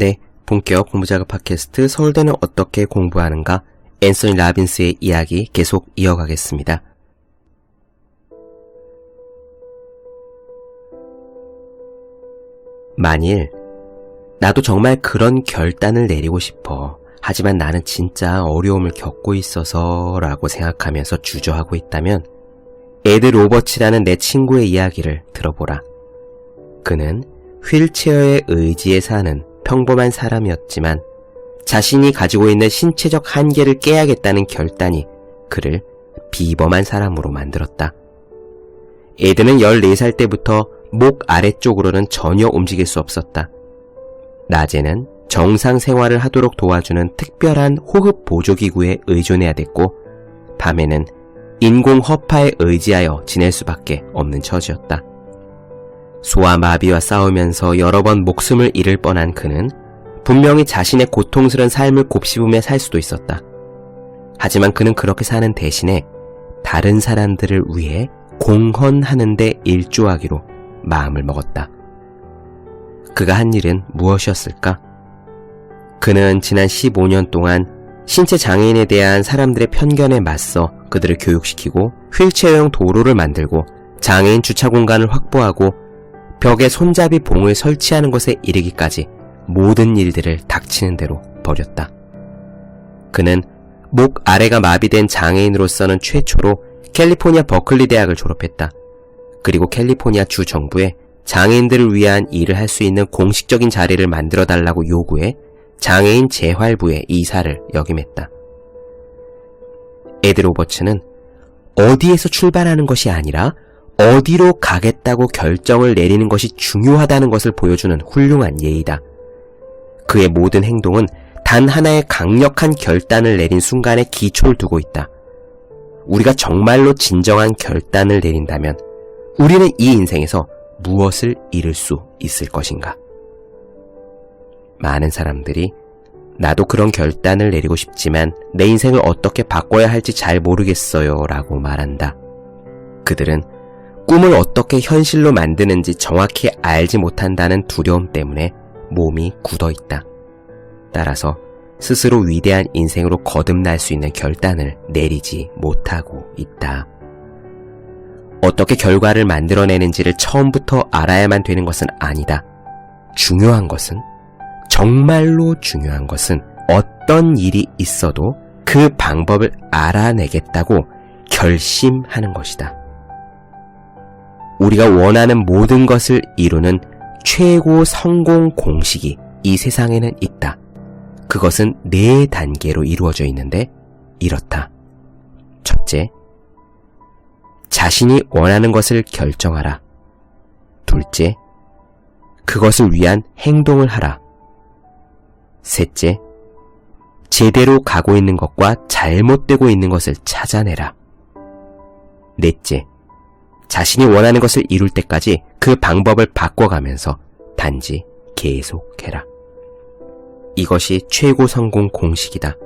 네, 본격 공부작업 팟캐스트 서울대는 어떻게 공부하는가 앤서니 라빈스의 이야기 계속 이어가겠습니다. 만일 나도 정말 그런 결단을 내리고 싶어. 하지만 나는 진짜 어려움을 겪고 있어서 라고 생각하면서 주저하고 있다면 에드 로버츠라는 내 친구의 이야기를 들어보라. 그는 휠체어에 의지해 사는 평범한 사람이었지만 자신이 가지고 있는 신체적 한계를 깨야겠다는 결단이 그를 비범한 사람으로 만들었다. 에드는 14살 때부터 목 아래쪽으로는 전혀 움직일 수 없었다. 낮에는 정상 생활을 하도록 도와주는 특별한 호흡 보조기구에 의존해야 됐고 밤에는 인공 허파에 의지하여 지낼 수밖에 없는 처지였다. 소아마비와 싸우면서 여러 번 목숨을 잃을 뻔한 그는 분명히 자신의 고통스러운 삶을 곱씹으며 살 수도 있었다. 하지만 그는 그렇게 사는 대신에 다른 사람들을 위해 공헌하는 데 일조하기로 마음을 먹었다. 그가 한 일은 무엇이었을까? 그는 지난 15년 동안 신체 장애인에 대한 사람들의 편견에 맞서 그들을 교육시키고 휠체어용 도로를 만들고 장애인 주차 공간을 확보하고 벽에 손잡이 봉을 설치하는 것에 이르기까지 모든 일들을 닥치는 대로 벌였다. 그는 목 아래가 마비된 장애인으로서는 최초로 캘리포니아 버클리 대학을 졸업했다. 그리고 캘리포니아 주 정부에 장애인들을 위한 일을 할 수 있는 공식적인 자리를 만들어달라고 요구해 장애인 재활부의 이사를 역임했다. 에드 로버츠는 어디에서 출발하는 것이 아니라 어디로 가겠다고 결정을 내리는 것이 중요하다는 것을 보여주는 훌륭한 예이다. 그의 모든 행동은 단 하나의 강력한 결단을 내린 순간에 기초를 두고 있다. 우리가 정말로 진정한 결단을 내린다면 우리는 이 인생에서 무엇을 이룰 수 있을 것인가? 많은 사람들이 나도 그런 결단을 내리고 싶지만 내 인생을 어떻게 바꿔야 할지 잘 모르겠어요 라고 말한다. 그들은 꿈을 어떻게 현실로 만드는지 정확히 알지 못한다는 두려움 때문에 몸이 굳어있다. 따라서 스스로 위대한 인생으로 거듭날 수 있는 결단을 내리지 못하고 있다. 어떻게 결과를 만들어내는지를 처음부터 알아야만 되는 것은 아니다. 중요한 것은, 정말로 중요한 것은 어떤 일이 있어도 그 방법을 알아내겠다고 결심하는 것이다. 우리가 원하는 모든 것을 이루는 최고 성공 공식이 이 세상에는 있다. 그것은 4단계로 이루어져 있는데 이렇다. 첫째, 자신이 원하는 것을 결정하라. 둘째, 그것을 위한 행동을 하라. 셋째, 제대로 가고 있는 것과 잘못되고 있는 것을 찾아내라. 넷째, 자신이 원하는 것을 이룰 때까지 그 방법을 바꿔가면서 단지 계속해라. 이것이 최고 성공 공식이다.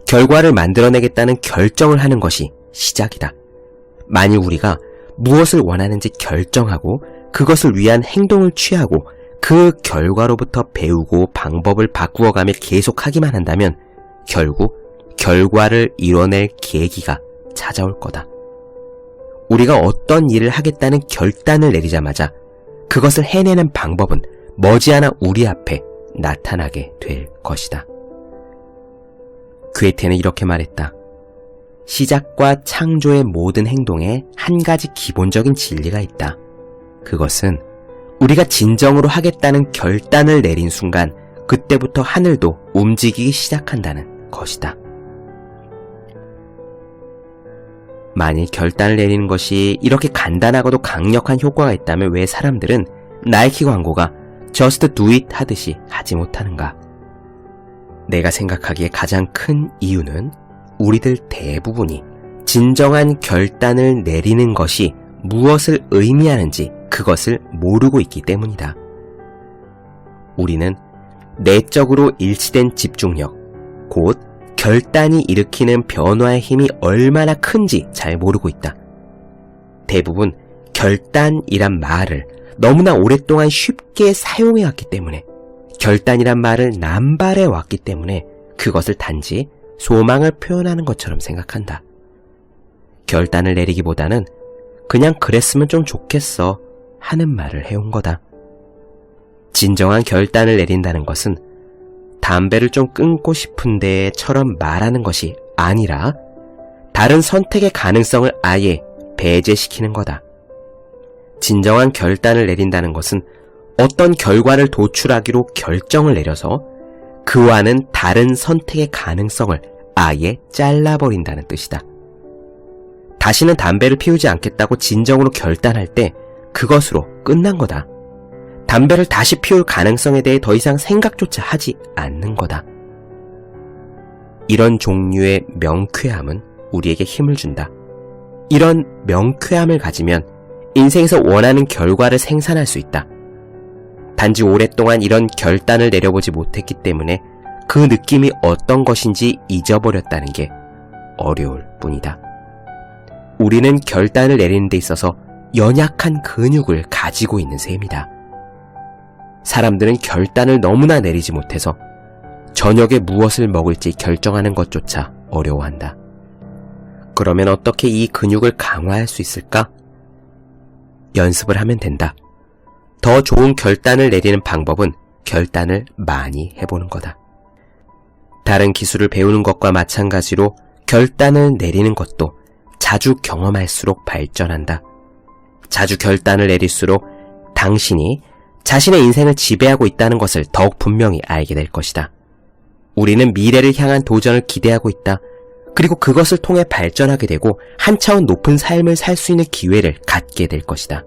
결과를 만들어내겠다는 결정을 하는 것이 시작이다. 만일 우리가 무엇을 원하는지 결정하고 그것을 위한 행동을 취하고 그 결과로부터 배우고 방법을 바꾸어가며 계속하기만 한다면 결국 결과를 이뤄낼 계기가 찾아올 거다. 우리가 어떤 일을 하겠다는 결단을 내리자마자 그것을 해내는 방법은 머지않아 우리 앞에 나타나게 될 것이다. 괴테는 이렇게 말했다. 시작과 창조의 모든 행동에 한 가지 기본적인 진리가 있다. 그것은 우리가 진정으로 하겠다는 결단을 내린 순간 그때부터 하늘도 움직이기 시작한다는 것이다. 만일 결단을 내리는 것이 이렇게 간단하고도 강력한 효과가 있다면 왜 사람들은 나이키 광고가 Just do it 하듯이 하지 못하는가? 내가 생각하기에 가장 큰 이유는 우리들 대부분이 진정한 결단을 내리는 것이 무엇을 의미하는지 그것을 모르고 있기 때문이다. 우리는 내적으로 일치된 집중력, 곧 결단이 일으키는 변화의 힘이 얼마나 큰지 잘 모르고 있다. 대부분 결단이란 말을 너무나 오랫동안 쉽게 사용해왔기 때문에 결단이란 말을 남발해 왔기 때문에 그것을 단지 소망을 표현하는 것처럼 생각한다. 결단을 내리기보다는 그냥 그랬으면 좀 좋겠어 하는 말을 해온 거다. 진정한 결단을 내린다는 것은 담배를 좀 끊고 싶은데처럼 말하는 것이 아니라 다른 선택의 가능성을 아예 배제시키는 거다. 진정한 결단을 내린다는 것은 어떤 결과를 도출하기로 결정을 내려서 그와는 다른 선택의 가능성을 아예 잘라버린다는 뜻이다. 다시는 담배를 피우지 않겠다고 진정으로 결단할 때 그것으로 끝난 거다. 담배를 다시 피울 가능성에 대해 더 이상 생각조차 하지 않는 거다. 이런 종류의 명쾌함은 우리에게 힘을 준다. 이런 명쾌함을 가지면 인생에서 원하는 결과를 생산할 수 있다. 단지 오랫동안 이런 결단을 내려보지 못했기 때문에 그 느낌이 어떤 것인지 잊어버렸다는 게 어려울 뿐이다. 우리는 결단을 내리는 데 있어서 연약한 근육을 가지고 있는 셈이다. 사람들은 결단을 너무나 내리지 못해서 저녁에 무엇을 먹을지 결정하는 것조차 어려워한다. 그러면 어떻게 이 근육을 강화할 수 있을까? 연습을 하면 된다. 더 좋은 결단을 내리는 방법은 결단을 많이 해보는 거다. 다른 기술을 배우는 것과 마찬가지로 결단을 내리는 것도 자주 경험할수록 발전한다. 자주 결단을 내릴수록 당신이 자신의 인생을 지배하고 있다는 것을 더욱 분명히 알게 될 것이다. 우리는 미래를 향한 도전을 기대하고 있다. 그리고 그것을 통해 발전하게 되고 한 차원 높은 삶을 살 수 있는 기회를 갖게 될 것이다.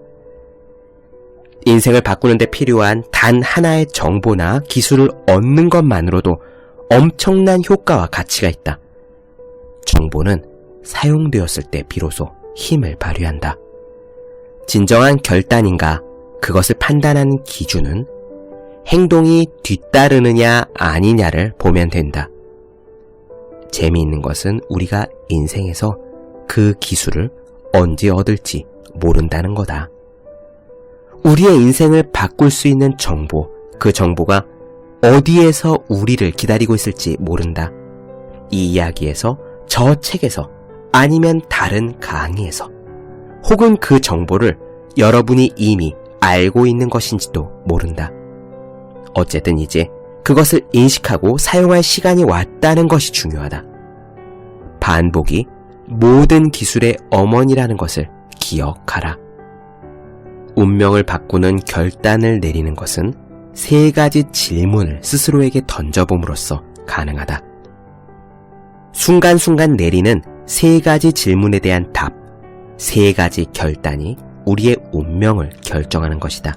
인생을 바꾸는 데 필요한 단 하나의 정보나 기술을 얻는 것만으로도 엄청난 효과와 가치가 있다. 정보는 사용되었을 때 비로소 힘을 발휘한다. 진정한 결단인가 그것을 판단하는 기준은 행동이 뒤따르느냐 아니냐를 보면 된다. 재미있는 것은 우리가 인생에서 그 기술을 언제 얻을지 모른다는 거다. 우리의 인생을 바꿀 수 있는 정보, 그 정보가 어디에서 우리를 기다리고 있을지 모른다. 이 이야기에서, 저 책에서, 아니면 다른 강의에서, 혹은 그 정보를 여러분이 이미 알고 있는 것인지도 모른다. 어쨌든 이제 그것을 인식하고 사용할 시간이 왔다는 것이 중요하다. 반복이 모든 기술의 어머니라는 것을 기억하라. 운명을 바꾸는 결단을 내리는 것은 3가지 질문을 스스로에게 던져봄으로써 가능하다. 순간순간 내리는 3가지 질문에 대한 답, 3가지 결단이 우리의 운명을 결정하는 것이다.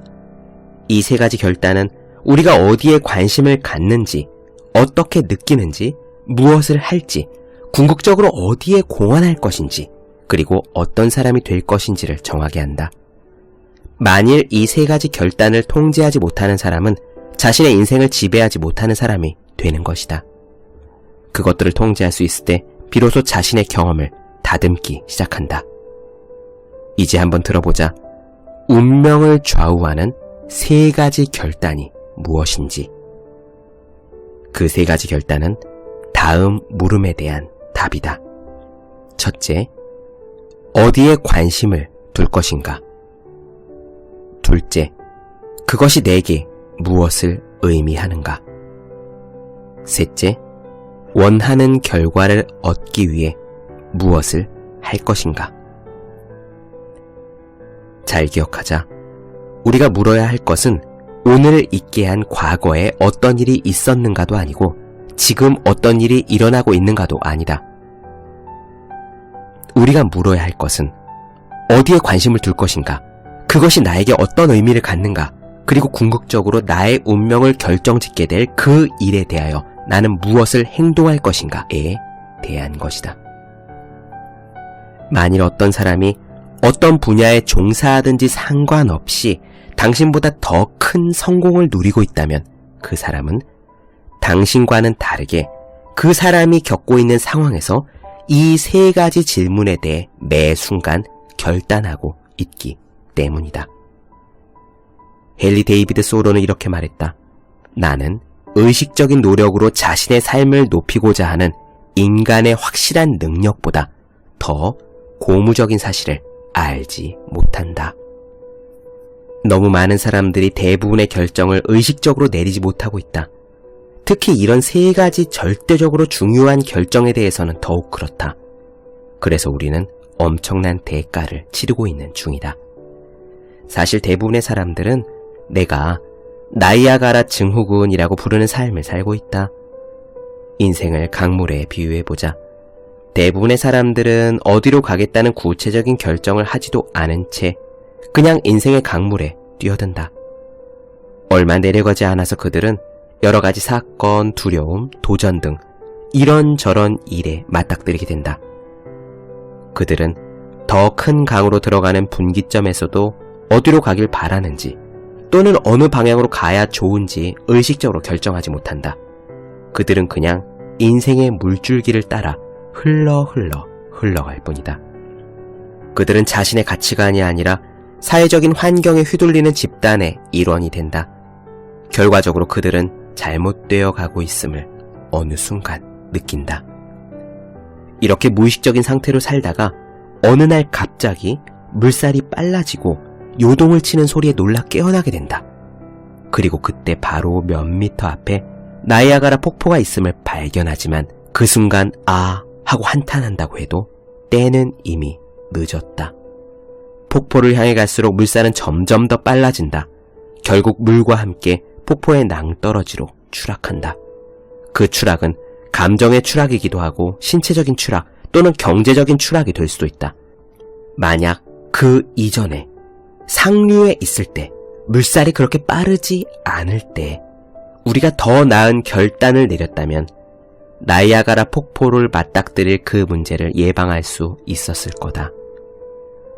이 3가지 결단은 우리가 어디에 관심을 갖는지, 어떻게 느끼는지, 무엇을 할지, 궁극적으로 어디에 공헌할 것인지, 그리고 어떤 사람이 될 것인지를 정하게 한다. 만일 이 3가지 결단을 통제하지 못하는 사람은 자신의 인생을 지배하지 못하는 사람이 되는 것이다. 그것들을 통제할 수 있을 때 비로소 자신의 경험을 다듬기 시작한다. 이제 한번 들어보자. 운명을 좌우하는 3가지 결단이 무엇인지. 그 3가지 결단은 다음 물음에 대한 답이다. 첫째, 어디에 관심을 둘 것인가? 둘째, 그것이 내게 무엇을 의미하는가? 셋째, 원하는 결과를 얻기 위해 무엇을 할 것인가? 잘 기억하자. 우리가 물어야 할 것은 오늘을 있게 한 과거에 어떤 일이 있었는가도 아니고 지금 어떤 일이 일어나고 있는가도 아니다. 우리가 물어야 할 것은 어디에 관심을 둘 것인가? 그것이 나에게 어떤 의미를 갖는가? 그리고 궁극적으로 나의 운명을 결정짓게 될 그 일에 대하여 나는 무엇을 행동할 것인가에 대한 것이다. 만일 어떤 사람이 어떤 분야에 종사하든지 상관없이 당신보다 더 큰 성공을 누리고 있다면 그 사람은 당신과는 다르게 그 사람이 겪고 있는 상황에서 이 3가지 질문에 대해 매 순간 결단하고 있기 때문이다. 헨리 데이비드 소로는 이렇게 말했다. 나는 의식적인 노력으로 자신의 삶을 높이고자 하는 인간의 확실한 능력보다 더 고무적인 사실을 알지 못한다. 너무 많은 사람들이 대부분의 결정을 의식적으로 내리지 못하고 있다. 특히 이런 세 가지 절대적으로 중요한 결정에 대해서는 더욱 그렇다. 그래서 우리는 엄청난 대가를 치르고 있는 중이다. 사실 대부분의 사람들은 내가 나이아가라 증후군이라고 부르는 삶을 살고 있다. 인생을 강물에 비유해보자. 대부분의 사람들은 어디로 가겠다는 구체적인 결정을 하지도 않은 채 그냥 인생의 강물에 뛰어든다. 얼마 내려가지 않아서 그들은 여러 가지 사건, 두려움, 도전 등 이런저런 일에 맞닥뜨리게 된다. 그들은 더 큰 강으로 들어가는 분기점에서도 어디로 가길 바라는지 또는 어느 방향으로 가야 좋은지 의식적으로 결정하지 못한다. 그들은 그냥 인생의 물줄기를 따라 흘러갈 뿐이다. 그들은 자신의 가치관이 아니라 사회적인 환경에 휘둘리는 집단의 일원이 된다. 결과적으로 그들은 잘못되어 가고 있음을 어느 순간 느낀다. 이렇게 무의식적인 상태로 살다가 어느 날 갑자기 물살이 빨라지고 요동을 치는 소리에 놀라 깨어나게 된다. 그리고 그때 바로 몇 미터 앞에 나이아가라 폭포가 있음을 발견하지만 그 순간 아 하고 한탄한다고 해도 때는 이미 늦었다. 폭포를 향해 갈수록 물살은 점점 더 빨라진다. 결국 물과 함께 폭포의 낭떠러지로 추락한다. 그 추락은 감정의 추락이기도 하고 신체적인 추락 또는 경제적인 추락이 될 수도 있다. 만약 그 이전에 상류에 있을 때 물살이 그렇게 빠르지 않을 때 우리가 더 나은 결단을 내렸다면 나이아가라 폭포를 맞닥뜨릴 그 문제를 예방할 수 있었을 거다.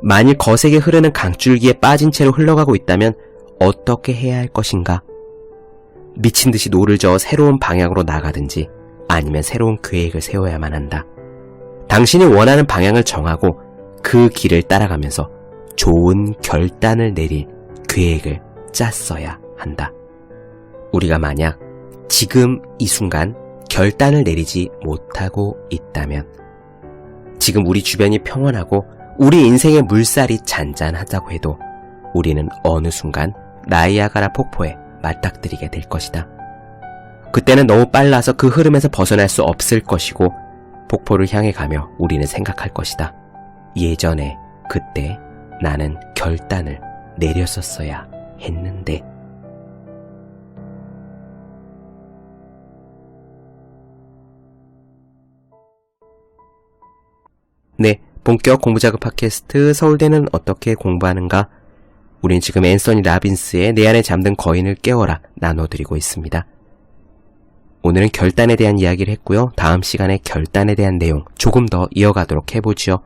만일 거세게 흐르는 강줄기에 빠진 채로 흘러가고 있다면 어떻게 해야 할 것인가? 미친 듯이 노를 저어 새로운 방향으로 나가든지 아니면 새로운 계획을 세워야만 한다. 당신이 원하는 방향을 정하고 그 길을 따라가면서 좋은 결단을 내릴 계획을 짰어야 한다. 우리가 만약 지금 이 순간 결단을 내리지 못하고 있다면 지금 우리 주변이 평온하고 우리 인생의 물살이 잔잔하다고 해도 우리는 어느 순간 나이아가라 폭포에 맞닥뜨리게 될 것이다. 그때는 너무 빨라서 그 흐름에서 벗어날 수 없을 것이고 폭포를 향해 가며 우리는 생각할 것이다. 예전에 그때 나는 결단을 내렸었어야 했는데. 네, 본격 공부자극 팟캐스트 서울대는 어떻게 공부하는가? 우린 지금 앤서니 라빈스의 내 안에 잠든 거인을 깨워라 나눠드리고 있습니다. 오늘은 결단에 대한 이야기를 했고요. 다음 시간에 결단에 대한 내용 조금 더 이어가도록 해보죠.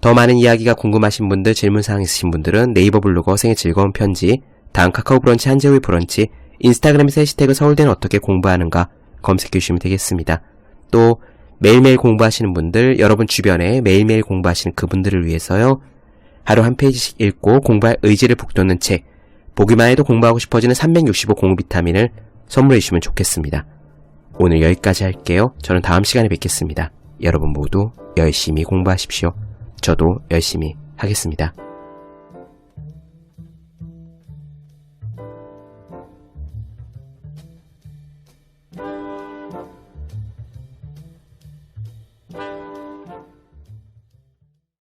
더 많은 이야기가 궁금하신 분들, 질문사항 있으신 분들은 네이버 블로그 생의 즐거운 편지, 다음 카카오 브런치 한재우의 브런치, 인스타그램에서 해시태그 서울대는 어떻게 공부하는가 검색해 주시면 되겠습니다. 또 매일매일 공부하시는 분들, 여러분 주변에 매일매일 공부하시는 그분들을 위해서요. 하루 한 페이지씩 읽고 공부할 의지를 북돋는 책, 보기만 해도 공부하고 싶어지는 365 공부 비타민을 선물해 주시면 좋겠습니다. 오늘 여기까지 할게요. 저는 다음 시간에 뵙겠습니다. 여러분 모두 열심히 공부하십시오. 저도 열심히 하겠습니다.